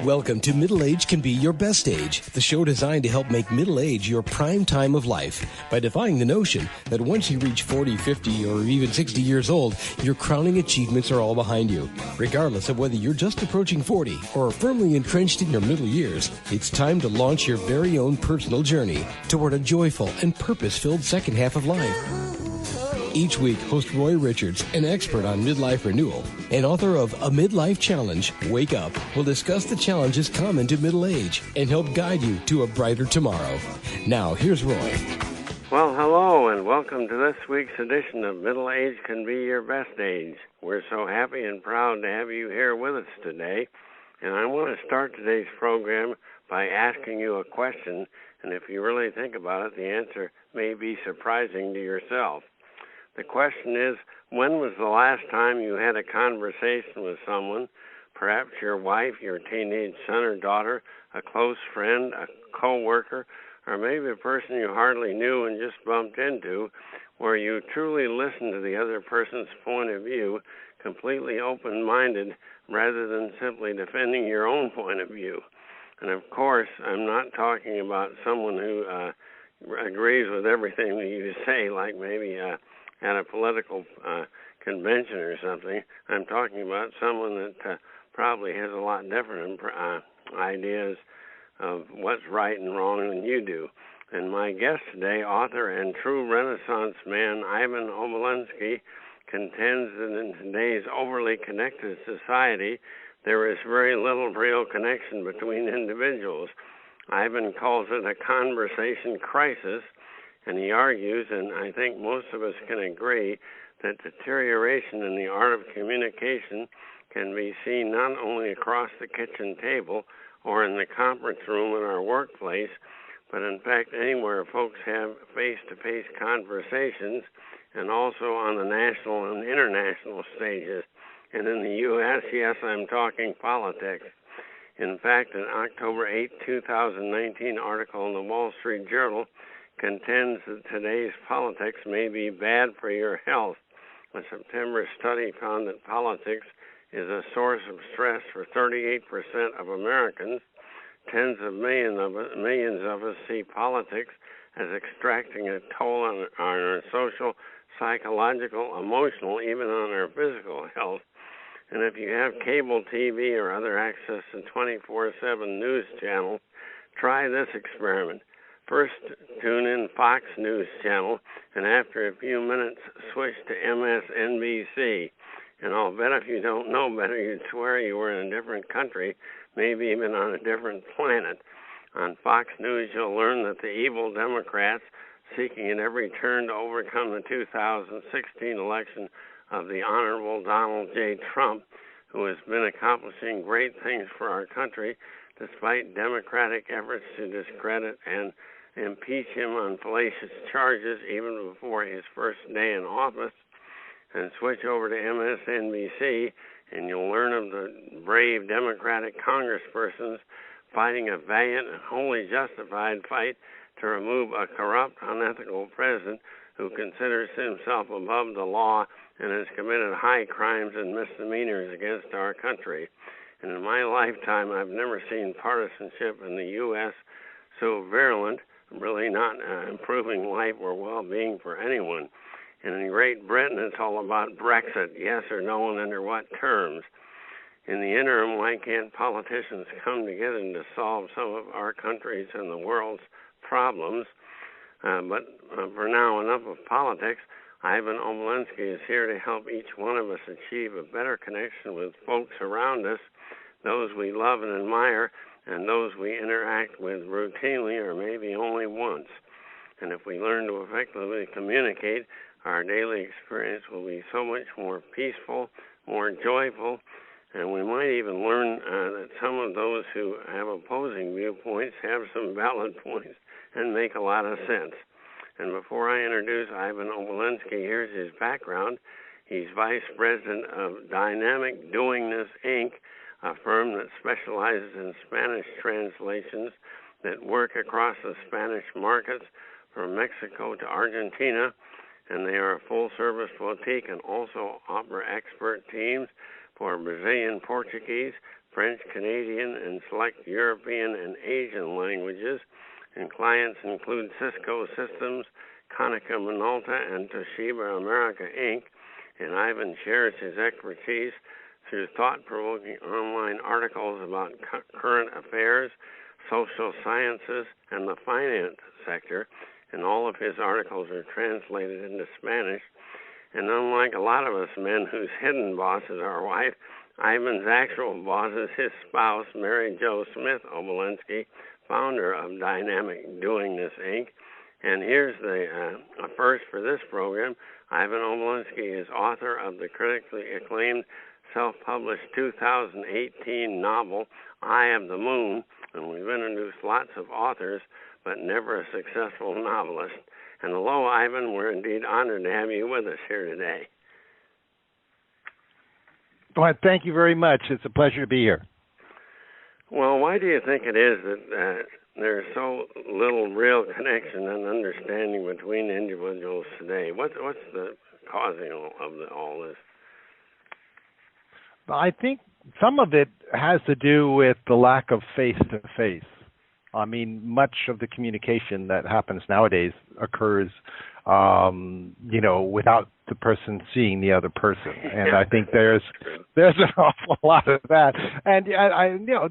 Welcome to Middle Age Can Be Your Best Age, the show designed to help make middle age your prime time of life by defying the notion that once you reach 40, 50, or even 60 years old, your crowning achievements are all behind you. Regardless of whether you're just approaching 40 or are firmly entrenched in your middle years, it's time to launch your very own personal journey toward a joyful and purpose-filled second half of life. Each week, host Roy Richards, an expert on midlife renewal and author of A Midlife Challenge, Wake Up, will discuss the challenges common to middle age and help guide you to a brighter tomorrow. Now, here's Roy. Well, hello, and welcome to this week's edition of Middle Age Can Be Your Best Age. We're so happy and proud to have you here with us today, and I want to start today's program by asking you a question, and if you really think about it, the answer may be surprising to yourself. The question is, when was the last time you had a conversation with someone, perhaps your wife, your teenage son or daughter, a close friend, a co-worker, or maybe a person you hardly knew and just bumped into, where you truly listened to the other person's point of view, completely open-minded, rather than simply defending your own point of view? And of course, I'm not talking about someone who agrees with everything that you say, like maybe at a political convention or something. I'm talking about someone that probably has a lot different ideas of what's right and wrong than you do. And my guest today, author and true Renaissance man Ivan Obolensky, contends that in today's overly connected society, there is very little real connection between individuals. Ivan calls it a conversation crisis, and he argues, and I think most of us can agree, that deterioration in the art of communication can be seen not only across the kitchen table or in the conference room in our workplace, but in fact anywhere folks have face-to-face conversations, and also on the national and international stages. And in the U.S., yes, I'm talking politics. In fact, an October 8, 2019 article in the Wall Street Journal contends that today's politics may be bad for your health. A September study found that politics is a source of stress for 38% of Americans. Tens of millions of us see politics as extracting a toll on our social, psychological, emotional, even on our physical health. And if you have cable TV or other access to 24/7 news channels, try this experiment. First, tune in Fox News Channel, and after a few minutes, switch to MSNBC. And I'll bet if you don't know better, you'd swear you were in a different country, maybe even on a different planet. On Fox News, you'll learn that the evil Democrats, seeking at every turn to overcome the 2016 election of the Honorable Donald J. Trump, who has been accomplishing great things for our country, despite Democratic efforts to discredit and impeach him on fallacious charges even before his first day in office, and switch over to MSNBC, and you'll learn of the brave Democratic congresspersons fighting a valiant and wholly justified fight to remove a corrupt, unethical president who considers himself above the law and has committed high crimes and misdemeanors against our country. And in my lifetime, I've never seen partisanship in the U.S. so virulent, really not improving life or well-being for anyone. And in Great Britain, it's all about Brexit, yes or no, and under what terms. In the interim, why can't politicians come together to solve some of our country's and the world's problems? But for now, enough of politics. Ivan Obolensky is here to help each one of us achieve a better connection with folks around us, those we love and admire, and those we interact with routinely or maybe only once. And if we learn to effectively communicate, our daily experience will be so much more peaceful, more joyful, and we might even learn that some of those who have opposing viewpoints have some valid points and make a lot of sense. And before I introduce Ivan Obolensky, here's his background. He's vice president of Dynamic Doingness, Inc., a firm that specializes in Spanish translations that work across the Spanish markets from Mexico to Argentina, and they are a full-service boutique and also offer expert teams for Brazilian Portuguese, French, Canadian, and select European and Asian languages. And clients include Cisco Systems, Konica Minolta, and Toshiba America, Inc. And Ivan shares his expertise through thought-provoking online articles about current affairs, social sciences, and the finance sector. And all of his articles are translated into Spanish. And unlike a lot of us men whose hidden boss is our wife, Ivan's actual boss is his spouse, Mary Jo Smith Obolensky, founder of Dynamic Doing This, Inc. And here's the first for this program. Ivan Obolensky is author of the critically acclaimed self-published 2018 novel, Eye of the Moon, and we've introduced lots of authors, but never a successful novelist. And hello, Ivan, we're indeed honored to have you with us here today. Well, thank you very much. It's a pleasure to be here. Well, why do you think it is that there's so little real connection and understanding between individuals today? What's the causing of all this? I think some of it has to do with the lack of face-to-face. I mean, much of the communication that happens nowadays occurs, without the person seeing the other person, and I think there's an awful lot of that. And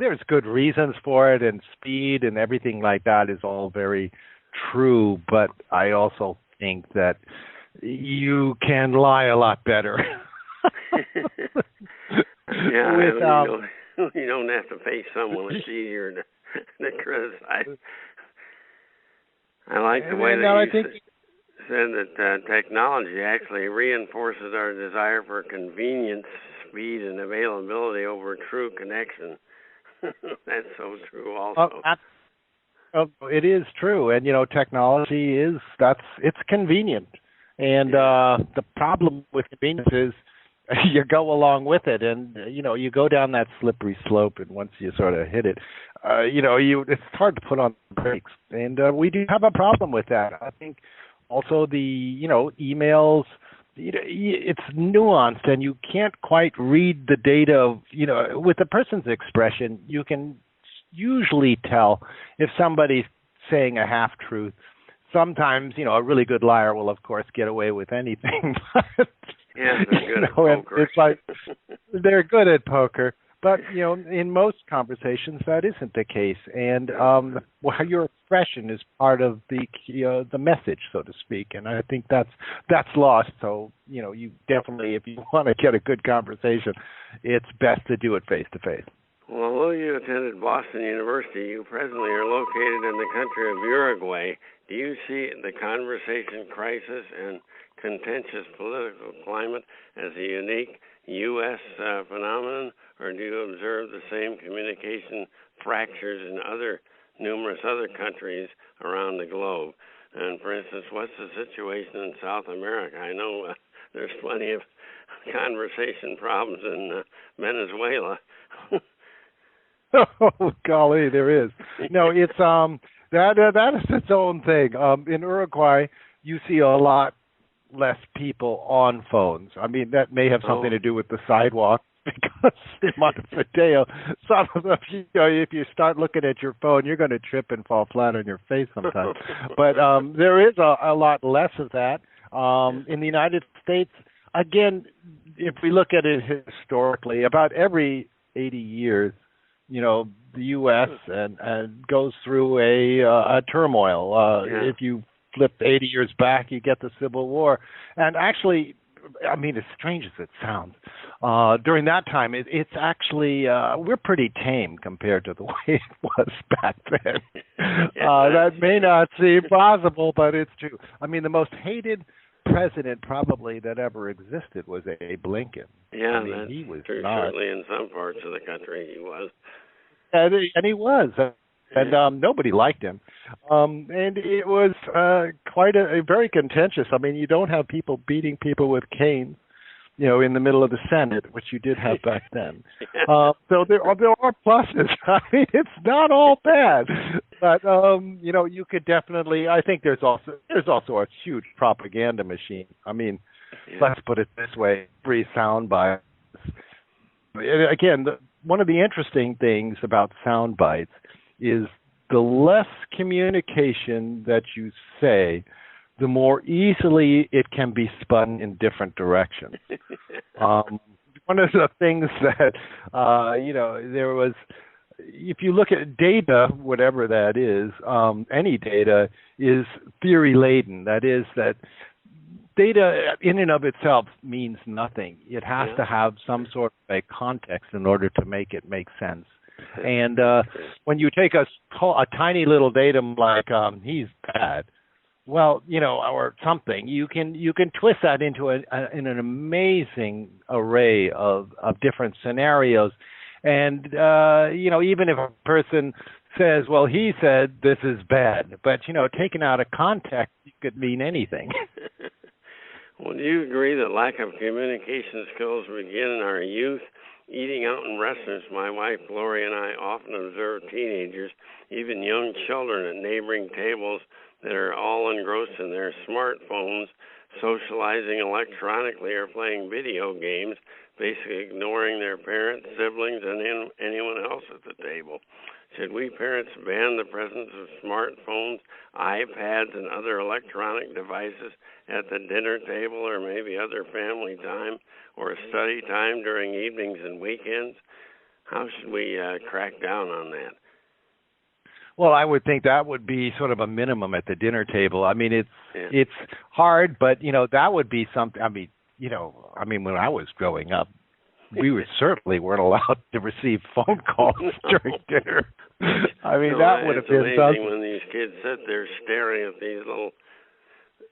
there's good reasons for it, and speed and everything like that is all very true. But I also think that you can lie a lot better. You don't have to face someone. It's easier to criticize. I like the way that you said that technology actually reinforces our desire for convenience, speed, and availability over true connection. That's so true also. It is true. And, technology it's convenient. And the problem with convenience is you go along with it, and you go down that slippery slope, and once you sort of hit it, it's hard to put on brakes, and we do have a problem with that. I think also the emails, it's nuanced, and you can't quite read the data of with a person's expression. You can usually tell if somebody's saying a half truth. Sometimes a really good liar will of course get away with anything. Yeah, they're good at poker. It's like they're good at poker, but in most conversations that isn't the case, and your expression is part of the message, so to speak, and I think that's lost. So you definitely, if you want to get a good conversation, it's best to do it face to face. Well, although you attended Boston University, you presently are located in the country of Uruguay. Do you see the conversation crisis and contentious political climate as a unique U.S. phenomenon, or do you observe the same communication fractures in numerous other countries around the globe? And for instance, what's the situation in South America? I know there's plenty of conversation problems in Venezuela. Oh golly, there is. No, it's that is its own thing. In Uruguay, you see a lot less people on phones. I mean, that may have something to do with the sidewalk, because in Montevideo, some of them, if you start looking at your phone, you're going to trip and fall flat on your face sometimes. But there is a lot less of that. In the United States, again, if we look at it historically, about every 80 years, the U.S. and goes through a turmoil. If you flip 80 years back, you get the Civil War. And actually, I mean, as strange as it sounds, during that time, it's actually, we're pretty tame compared to the way it was back then. That may not seem possible, but it's true. I mean, the most hated president probably that ever existed was Abe Lincoln. Yeah, I mean, he was true. Certainly in some parts of the country he was. And he was. And nobody liked him. And it was quite a very contentious. I mean, you don't have people beating people with canes, in the middle of the Senate, which you did have back then. So there are pluses. I mean, it's not all bad. But, you could definitely, I think there's also a huge propaganda machine. I mean, let's put it this way, free sound bias. Again, one of the interesting things about sound bites is the less communication that you say, the more easily it can be spun in different directions. One of the things that, there was, if you look at data, whatever that is, any data is theory-laden. That is that data in and of itself means nothing. It has to have some sort of a context in order to make it make sense. And when you take a tiny little datum like he's bad, well, or something, you can twist that into in an amazing array of different scenarios. And even if a person says, well, he said this is bad, but taken out of context, it could mean anything. Well, do you agree that lack of communication skills begin in our youth? Eating out in restaurants, my wife Gloria and I often observe teenagers, even young children at neighboring tables that are all engrossed in their smartphones, socializing electronically or playing video games, basically ignoring their parents, siblings, and anyone else at the table. Should we parents ban the presence of smartphones, iPads, and other electronic devices at the dinner table or maybe other family time or study time during evenings and weekends? How should we crack down on that? Well, I would think that would be sort of a minimum at the dinner table. I mean, it's hard, but that would be something. When I was growing up, we certainly weren't allowed to receive phone calls during dinner. That would have been something. When these kids sit there staring at these little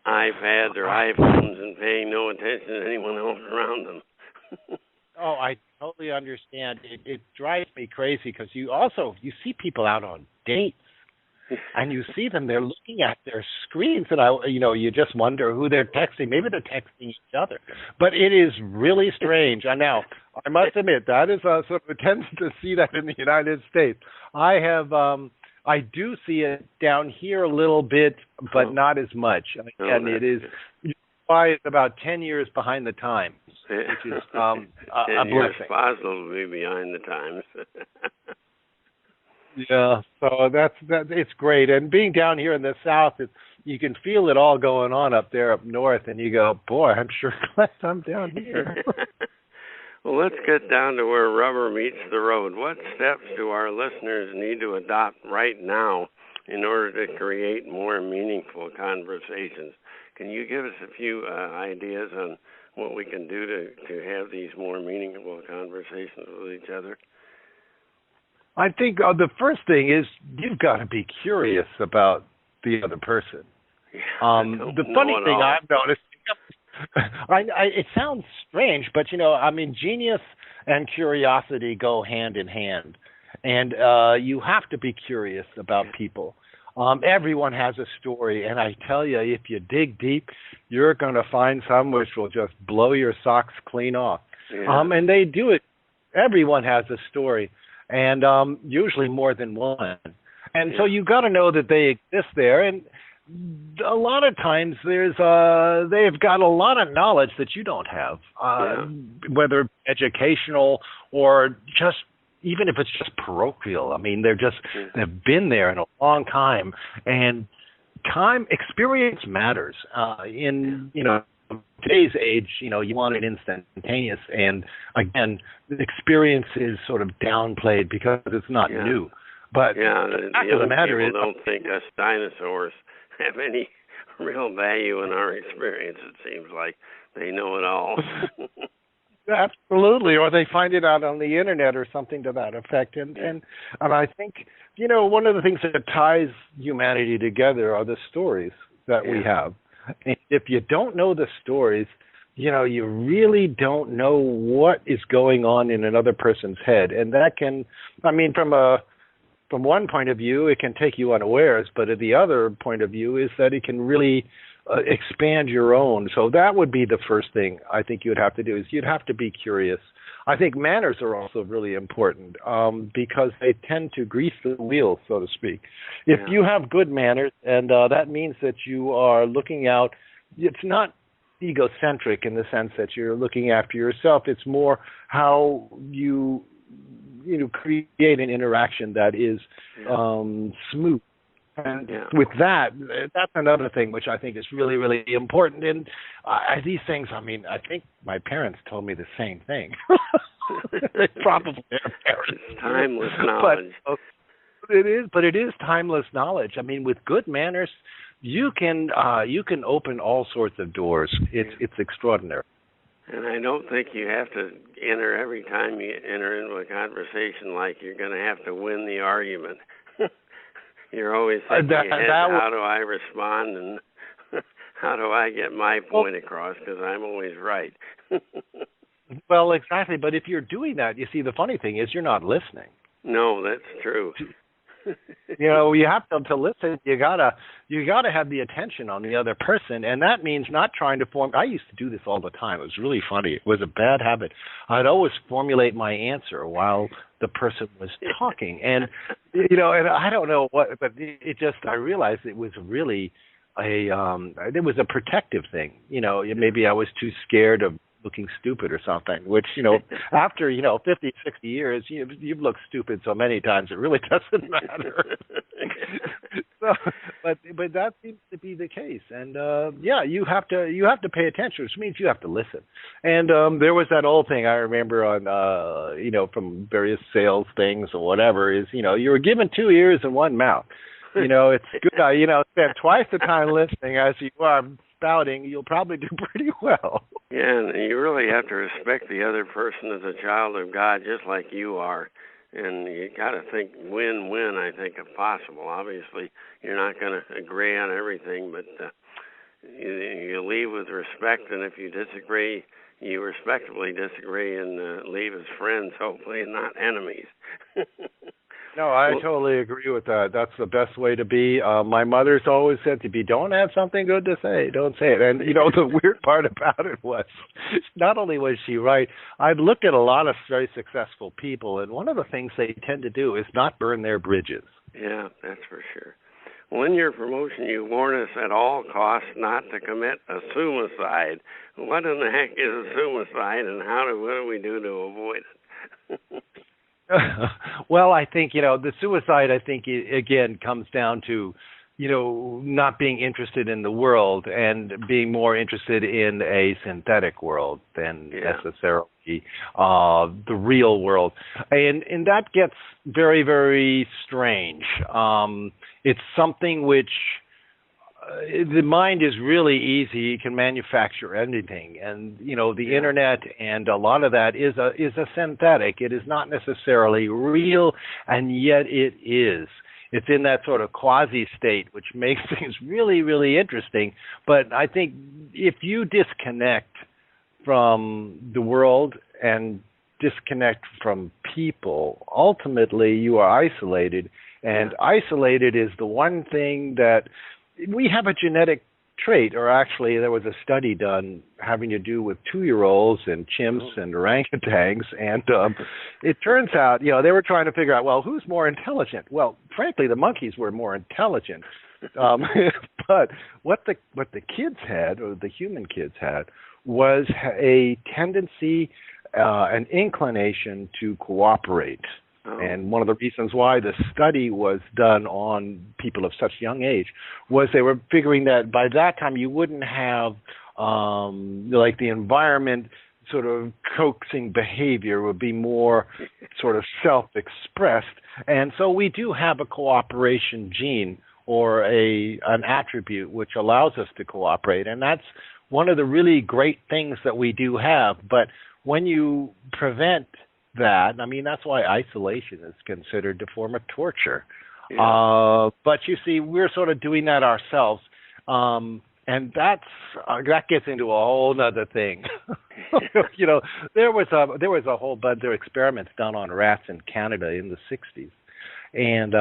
iPads or iPhones and paying no attention to anyone else around them. Oh, I totally understand. It drives me crazy because you see people out on dates, and you see them, they're looking at their screens, and you just wonder who they're texting. Maybe they're texting each other, but it is really strange. And now, I must admit, that is sort of a tendency to see that in the United States. I do see it down here a little bit, but not as much. And it is about 10 years behind the times, which is a blessing. Possible to be behind the times. Yeah, so that's it's great. And being down here in the South, you can feel it all going on up there up north, and you go, boy, I'm sure glad I'm down here. Well, let's get down to where rubber meets the road. What steps do our listeners need to adopt right now in order to create more meaningful conversations? Can you give us a few ideas on what we can do to have these more meaningful conversations with each other? I think the first thing is you've got to be curious about the other person. The funny thing I've noticed, it sounds strange, but genius and curiosity go hand in hand, and you have to be curious about people. Everyone has a story, and I tell you, if you dig deep, you're going to find some which will just blow your socks clean off. Yeah. And they do it. Everyone has a story, and usually more than one. And so you've got to know that they exist there, and a lot of times they've got a lot of knowledge that you don't have, whether educational or just even if it's just parochial. I mean, they've been there in a long time, and experience matters. In today's age, you want it instantaneous, and again, experience is sort of downplayed because it's not new. But the fact of the matter is, don't think us dinosaurs have any real value in our experience. It seems like they know it all. Absolutely, or they find it out on the internet or something to that effect. And I think, one of the things that ties humanity together are the stories that we have. And if you don't know the stories, you really don't know what is going on in another person's head. And that can, from one point of view, it can take you unawares, but at the other point of view is that it can really expand your own. So that would be the first thing I think you'd have to do, is you'd have to be curious. I think manners are also really important because they tend to grease the wheel, so to speak. If you have good manners, and that means that you are looking out, it's not egocentric in the sense that you're looking after yourself. It's more how you create an interaction that is smooth. And with that, that's another thing which I think is really, really important. And these things, I mean, I think my parents told me the same thing. They probably their parents. It's timeless knowledge. But it is timeless knowledge. I mean, with good manners, you can open all sorts of doors. It's extraordinary. And I don't think you have to enter every time you enter into a conversation like you're going to have to win the argument. You're always thinking ahead, how do I respond and how do I get my point across, because I'm always right. Well, exactly. But if you're doing that, you see, the funny thing is you're not listening. No, that's true. You have to listen. You gotta have the attention on the other person, and that means not trying to form. I used to do this all the time. It was really funny. It was a bad habit. I'd always formulate my answer while the person was talking, and and I don't know what, but it just, I realized it was really it was a protective thing. Maybe I was too scared of looking stupid or something, which, after, 50, 60 years, you've looked stupid so many times, it really doesn't matter. But that seems to be the case. And, you have to pay attention, which means you have to listen. And there was that old thing I remember on, from various sales things or whatever, is, you were given 2 ears and 1 mouth. It's good, spend twice the time listening as you are spouting, you'll probably do pretty well. Yeah, and you really have to respect the other person as a child of God, just like you are. And you got to think win-win, I think, if possible. Obviously, you're not going to agree on everything, but you leave with respect, and if you disagree, you respectfully disagree and leave as friends, hopefully, and not enemies. No, I totally agree with that. That's the best way to be. My mother's always said to me, don't have something good to say, don't say it. And, the weird part about it was, not only was she right, I've looked at a lot of very successful people, and one of the things they tend to do is not burn their bridges. Yeah, that's for sure. Well, in your promotion, you warn us at all costs not to commit assumicide. What in the heck is assumicide, and what do we do to avoid it? Well, I think, the suicide, I think, again, comes down to, not being interested in the world and being more interested in a synthetic world than necessarily the real world. And that gets very, very strange. It's something which the mind is really easy. You can manufacture anything, and the internet and a lot of that is a synthetic. It is not necessarily real, and yet it is. It's in that sort of quasi state, which makes things really, really interesting. But I think if you disconnect from the world and disconnect from people, ultimately you are isolated, and isolated is the one thing that we have a genetic trait, or actually there was a study done having to do with 2-year-olds and chimps and orangutans, and it turns out, they were trying to figure out, well, who's more intelligent? Well, frankly, the monkeys were more intelligent, but what the kids had, or the human kids had, was a tendency, an inclination to cooperate. And one of the reasons why the study was done on people of such young age was they were figuring that by that time you wouldn't have like the environment sort of coaxing behavior, would be more sort of self-expressed. And so we do have a cooperation gene, or an attribute which allows us to cooperate. And that's one of the really great things that we do have. But when you prevent that, I mean, that's why isolation is considered a form of torture. Yeah. But you see, we're sort of doing that ourselves, and that gets into a whole other thing. There was a whole bunch of experiments done on rats in Canada in the 60s, and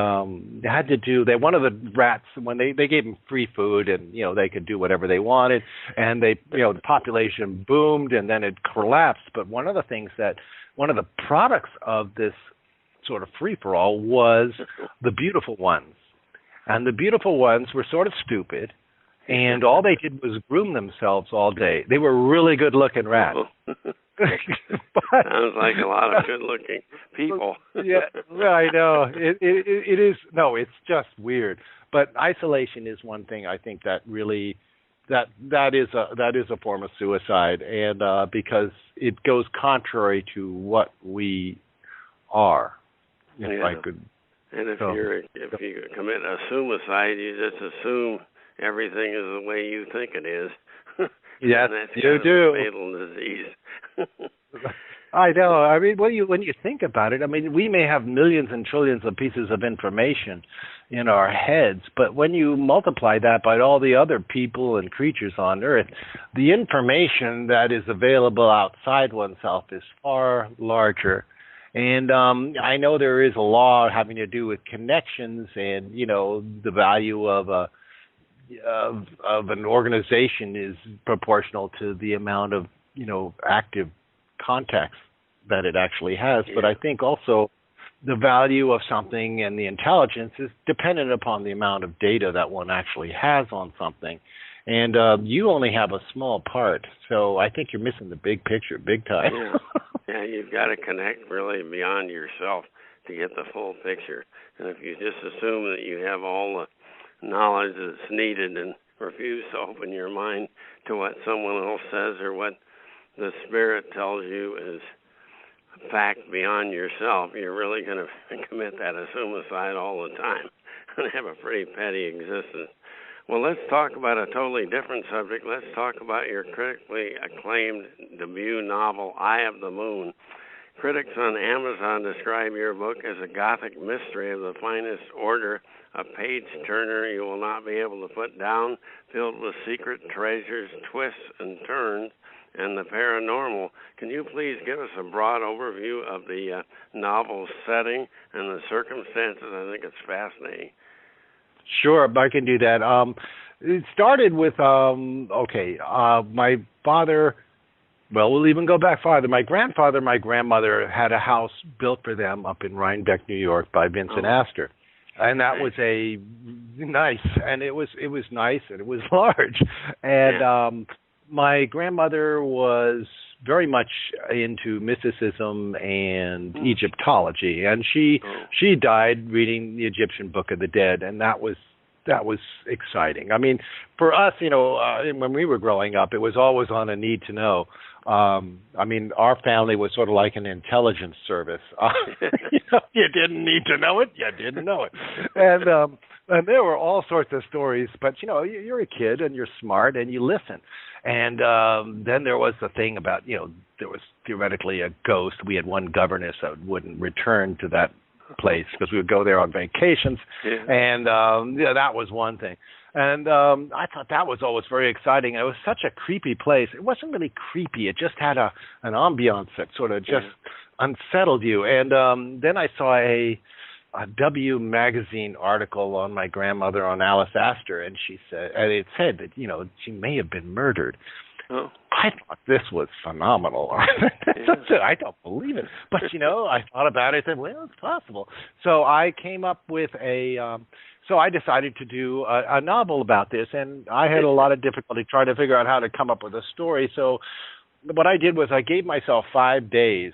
they had to do. One of the rats, when they gave them free food, and they could do whatever they wanted, and the population boomed, and then it collapsed. But one of the products of this sort of free-for-all was the beautiful ones. And the beautiful ones were sort of stupid, and all they did was groom themselves all day. They were really good-looking rats. Sounds like a lot of good-looking people. Yeah, well, I know. It is. No, it's just weird. But isolation is one thing I think that really that is a form of suicide, and because it goes contrary to what we are. If I could. And if you commit assumicide, you just assume everything is the way you think it is. Yes, and that's you do. A fatal disease. I know. I mean, when you think about it, I mean, we may have millions and trillions of pieces of information in our heads, but when you multiply that by all the other people and creatures on Earth, the information that is available outside oneself is far larger. And I know there is a law having to do with connections and, the value of an organization is proportional to the amount of, active contacts that it actually has. Yeah. But I think also the value of something and the intelligence is dependent upon the amount of data that one actually has on something. And you only have a small part, so I think you're missing the big picture big time. Yeah, you've got to connect really beyond yourself to get the full picture. And if you just assume that you have all the knowledge that's needed and refuse to open your mind to what someone else says or what the spirit tells you is fact beyond yourself, you're really going to commit that assumicide all the time and have a pretty petty existence. Well, let's talk about a totally different subject. Let's talk about your critically acclaimed debut novel, Eye of the Moon. Critics on Amazon describe your book as a gothic mystery of the finest order, a page-turner you will not be able to put down, filled with secret treasures, twists and turns, and the paranormal. Can you please give us a broad overview of the novel's setting and the circumstances? I think it's fascinating. Sure, I can do that. It started with, my father, well, we'll even go back farther. My grandfather, my grandmother had a house built for them up in Rhinebeck, New York by Vincent Astor. And that was and it was nice and it was large. And my grandmother was very much into mysticism and Egyptology, and she died reading the Egyptian Book of the Dead, and that was exciting. I mean, for us, when we were growing up, it was always on a need to know. I mean, our family was sort of like an intelligence service. You didn't need to know it, you didn't know it, and there were all sorts of stories. But you're a kid and you're smart and you listen. And then there was the thing about, there was theoretically a ghost. We had one governess that wouldn't return to that place because we would go there on vacations. Yeah. And that was one thing. And I thought that was always very exciting. It was such a creepy place. It wasn't really creepy. It just had an ambiance that sort of just unsettled you. And then I saw a W magazine article on my grandmother, on Alice Astor, and it said that she may have been murdered. Oh. I thought this was phenomenal. I don't believe it, but I thought about it and said, well, it's possible. So I came up with so I decided to do a novel about this, and I had a lot of difficulty trying to figure out how to come up with a story. So what I did was I gave myself 5 days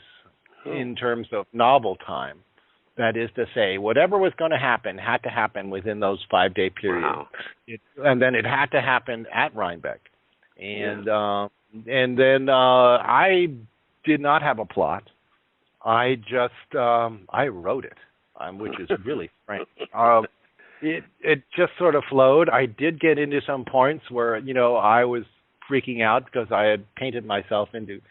in terms of novel time. That is to say, whatever was going to happen had to happen within those 5-day periods. Wow. And then it had to happen at Rhinebeck. And then I did not have a plot. I just I wrote it, which is really strange. It just sort of flowed. I did get into some points where I was freaking out because I had painted myself into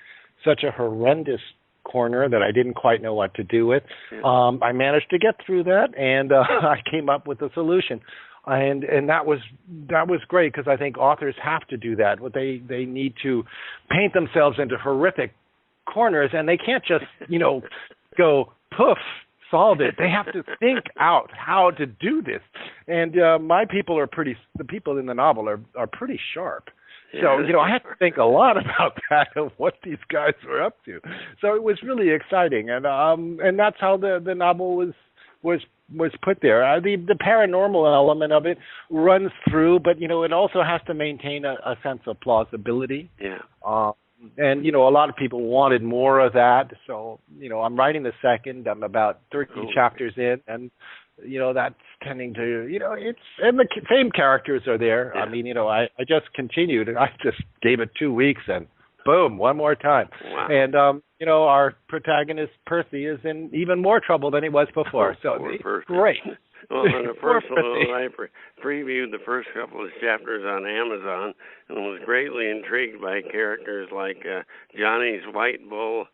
such a horrendous corner that I didn't quite know what to do with. I managed to get through that, and I came up with a solution. And that was great because I think authors have to do that. They need to paint themselves into horrific corners, and they can't just go poof, solve it. They have to think out how to do this. And the people in the novel are pretty sharp. So, I had to think a lot about that and what these guys were up to. So it was really exciting, and that's how the novel was put there. The paranormal element of it runs through, but it also has to maintain a sense of plausibility. Yeah. And, a lot of people wanted more of that. So, I'm writing the second. I'm about 13 chapters in. And, that's tending to, and the same characters are there. Yeah. I mean, I just continued. And I just gave it 2 weeks and boom, one more time. Wow. And, our protagonist, Percy, is in even more trouble than he was before. So it's great. Well, on a personal note, I previewed the first couple of chapters on Amazon and was greatly intrigued by characters like Johnny's white bull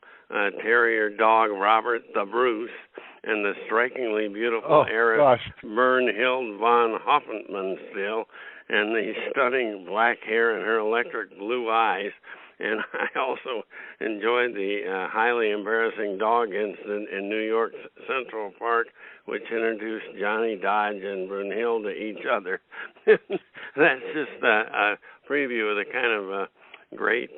terrier dog, Robert the Bruce, and the strikingly beautiful heiress, Bernhild von Hoffmannsthal, and the stunning black hair and her electric blue eyes. And I also enjoyed the highly embarrassing dog incident in New York's Central Park, which introduced Johnny Dodge and Brunhilde to each other. That's just a preview of the kind of great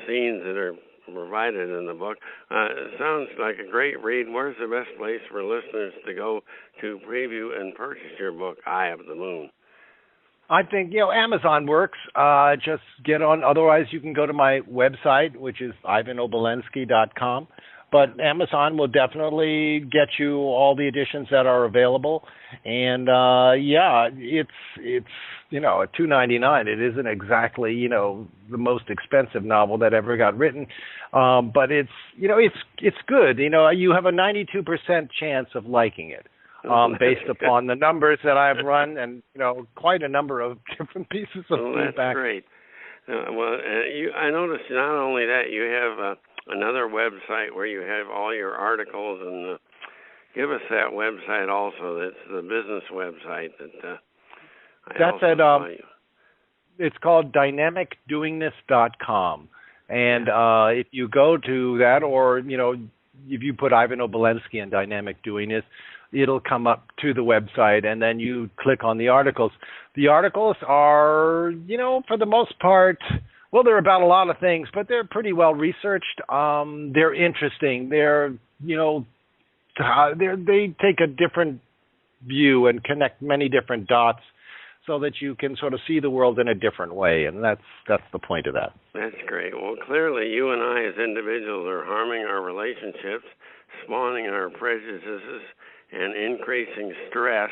scenes that are provided in the book. It sounds like a great read. Where's the best place for listeners to go to preview and purchase your book, Eye of the Moon? I think, Amazon works. Just get on. Otherwise, you can go to my website, which is ivanobolensky.com. But Amazon will definitely get you all the editions that are available. And, it's at $2.99. It isn't exactly, the most expensive novel that ever got written. But it's good. You have a 92% chance of liking it. Based upon the numbers that I've run and, quite a number of different pieces of feedback. That's great. I noticed not only that, you have another website where you have all your articles, and give us that website also. That's the business website that that's at, it's called dynamicdoingness.com. And if you go to that, or, if you put Ivan Obolensky and Dynamic Doingness, it'll come up to the website, and then you click on the articles. The articles are, for the most part, well, they're about a lot of things, but they're pretty well researched. They're interesting. They're, they take a different view and connect many different dots so that you can sort of see the world in a different way, and that's the point of that. That's great. Well, clearly you and I as individuals are harming our relationships, spawning our prejudices, and increasing stress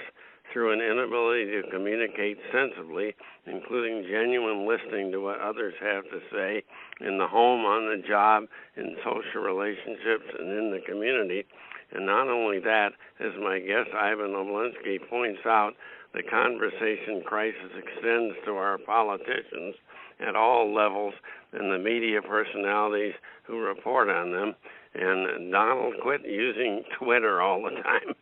through an inability to communicate sensibly, including genuine listening to what others have to say in the home, on the job, in social relationships, and in the community. And not only that, as my guest Ivan Obolensky points out, the conversation crisis extends to our politicians at all levels and the media personalities who report on them. And Donald, quit using Twitter all the time.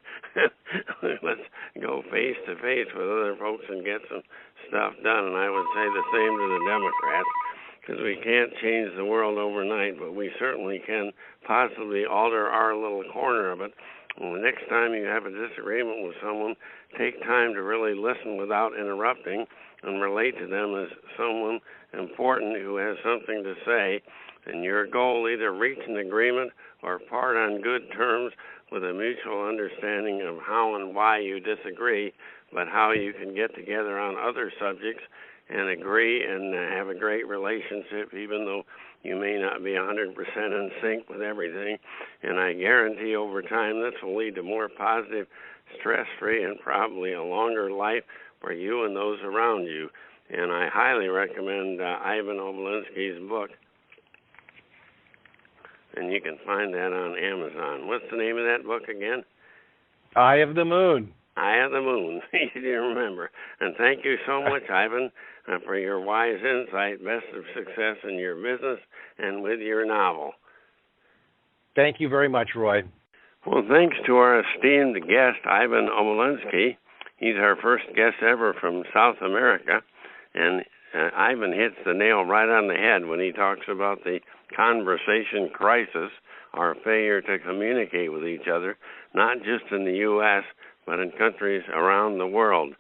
Let's go face to face with other folks and get some stuff done. And I would say the same to the Democrats, because we can't change the world overnight, but we certainly can possibly alter our little corner of it. Well, the next time you have a disagreement with someone, take time to really listen without interrupting and relate to them as someone important who has something to say. And your goal, either reach an agreement or part on good terms with a mutual understanding of how and why you disagree, but how you can get together on other subjects and agree and have a great relationship, even though you may not be 100% in sync with everything. And I guarantee over time this will lead to more positive, stress-free, and probably a longer life for you and those around you. And I highly recommend Ivan Obolensky's book. And you can find that on Amazon. What's the name of that book again? Eye of the Moon. Eye of the Moon. Easy to remember. And thank you so much, Ivan, for your wise insight. Best of success in your business and with your novel. Thank you very much, Roy. Well, thanks to our esteemed guest, Ivan Obolensky. He's our first guest ever from South America. And Ivan hits the nail right on the head when he talks about the conversation crisis, our failure to communicate with each other, not just in the U.S., but in countries around the world.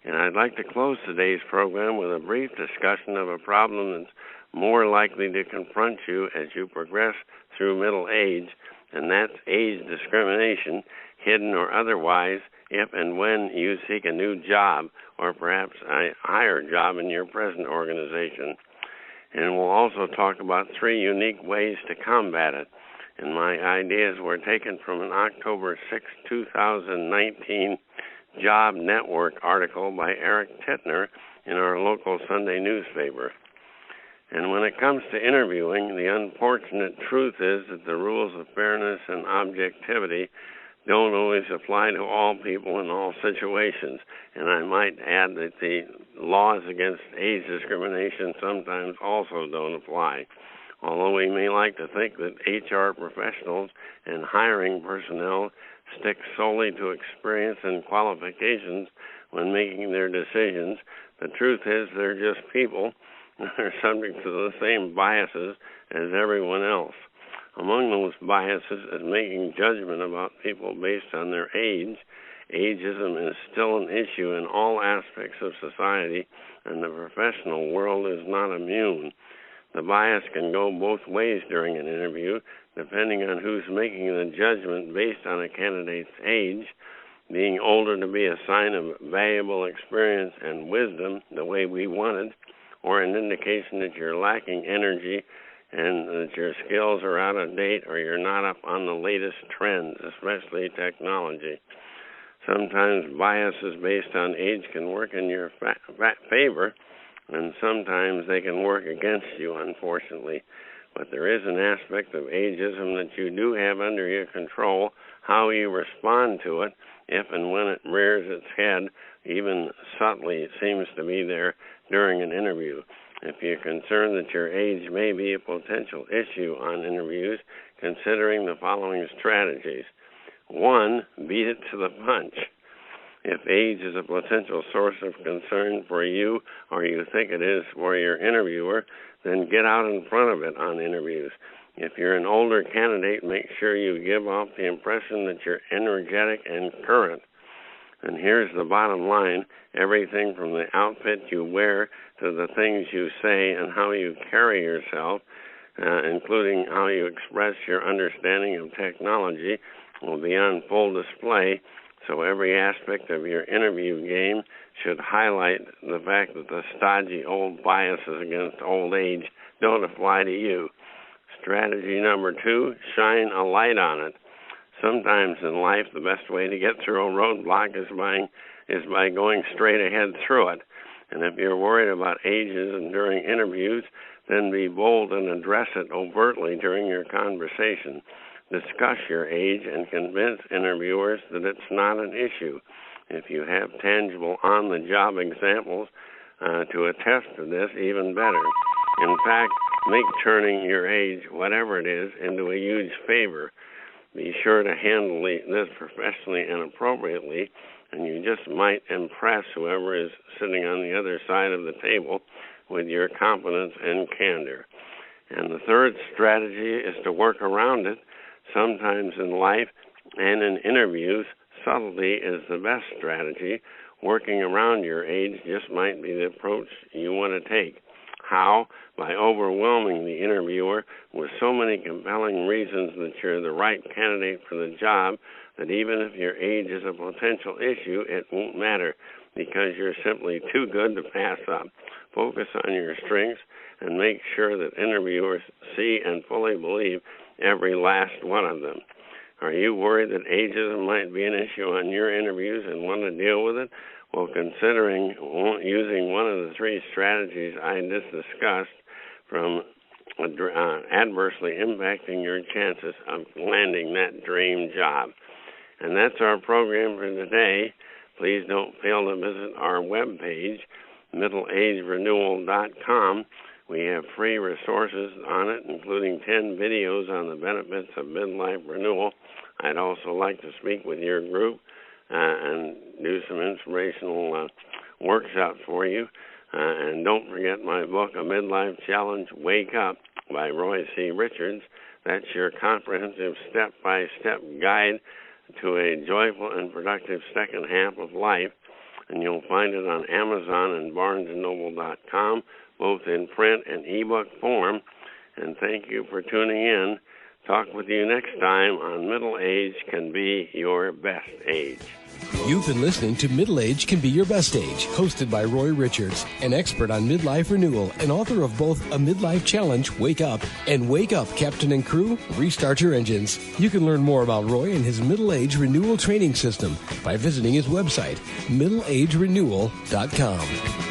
And I'd like to close today's program with a brief discussion of a problem that's more likely to confront you as you progress through middle age, and that's age discrimination, hidden or otherwise, if and when you seek a new job or perhaps a higher job in your present organization. And we'll also talk about 3 unique ways to combat it. And my ideas were taken from an October 6, 2019 Job Network article by Eric Tittner in our local Sunday newspaper. And when it comes to interviewing, the unfortunate truth is that the rules of fairness and objectivity don't always apply to all people in all situations. And I might add that the laws against age discrimination sometimes also don't apply. Although we may like to think that HR professionals and hiring personnel stick solely to experience and qualifications when making their decisions, the truth is they're just people and are subject to the same biases as everyone else. Among those biases is making judgment about people based on their age. Ageism is still an issue in all aspects of society, and the professional world is not immune. The bias can go both ways during an interview, depending on who's making the judgment based on a candidate's age. Being older to be a sign of valuable experience and wisdom, the way we wanted, or an indication that you're lacking energy and that your skills are out of date or you're not up on the latest trends, especially technology. Sometimes biases based on age can work in your favor, and sometimes they can work against you, unfortunately. But there is an aspect of ageism that you do have under your control. How you respond to it, if and when it rears its head, even subtly, it seems to be there during an interview. If you're concerned that your age may be a potential issue on interviews, considering the following strategies. 1, beat it to the punch. If age is a potential source of concern for you or you think it is for your interviewer, then get out in front of it on interviews. If you're an older candidate, make sure you give off the impression that you're energetic and current. And here's the bottom line. Everything from the outfit you wear to the things you say and how you carry yourself, including how you express your understanding of technology, will be on full display. So every aspect of your interview game should highlight the fact that the stodgy old biases against old age don't apply to you. Strategy number 2, shine a light on it. Sometimes in life, the best way to get through a roadblock is by going straight ahead through it. And if you're worried about ages and during interviews, then be bold and address it overtly during your conversation. Discuss your age and convince interviewers that it's not an issue. If you have tangible on-the-job examples to attest to this, even better. In fact, make turning your age, whatever it is, into a huge favor. Be sure to handle this professionally and appropriately, and you just might impress whoever is sitting on the other side of the table with your competence and candor. And the third strategy is to work around it. Sometimes in life and in interviews, subtlety is the best strategy. Working around your age just might be the approach you want to take. How? By overwhelming the interviewer with so many compelling reasons that you're the right candidate for the job that even if your age is a potential issue, it won't matter because you're simply too good to pass up. Focus on your strengths and make sure that interviewers see and fully believe every last one of them. Are you worried that ageism might be an issue on your interviews and want to deal with it? Well, considering using one of the 3 strategies I just discussed from adversely impacting your chances of landing that dream job. And that's our program for today. Please don't fail to visit our webpage, middleagerenewal.com. We have free resources on it, including 10 videos on the benefits of midlife renewal. I'd also like to speak with your group and do some inspirational workshops for you. And don't forget my book, A Midlife Challenge, Wake Up, by Roy C. Richards. That's your comprehensive step-by-step guide to a joyful and productive second half of life. And you'll find it on Amazon and BarnesandNoble.com, both in print and ebook form. And thank you for tuning in. Talk with you next time on Middle Age Can Be Your Best Age. You've been listening to Middle Age Can Be Your Best Age, hosted by Roy Richards, an expert on midlife renewal and author of both A Midlife Challenge, Wake Up, and Wake Up, Captain and Crew, Restart Your Engines. You can learn more about Roy and his middle age renewal training system by visiting his website, middleagerenewal.com.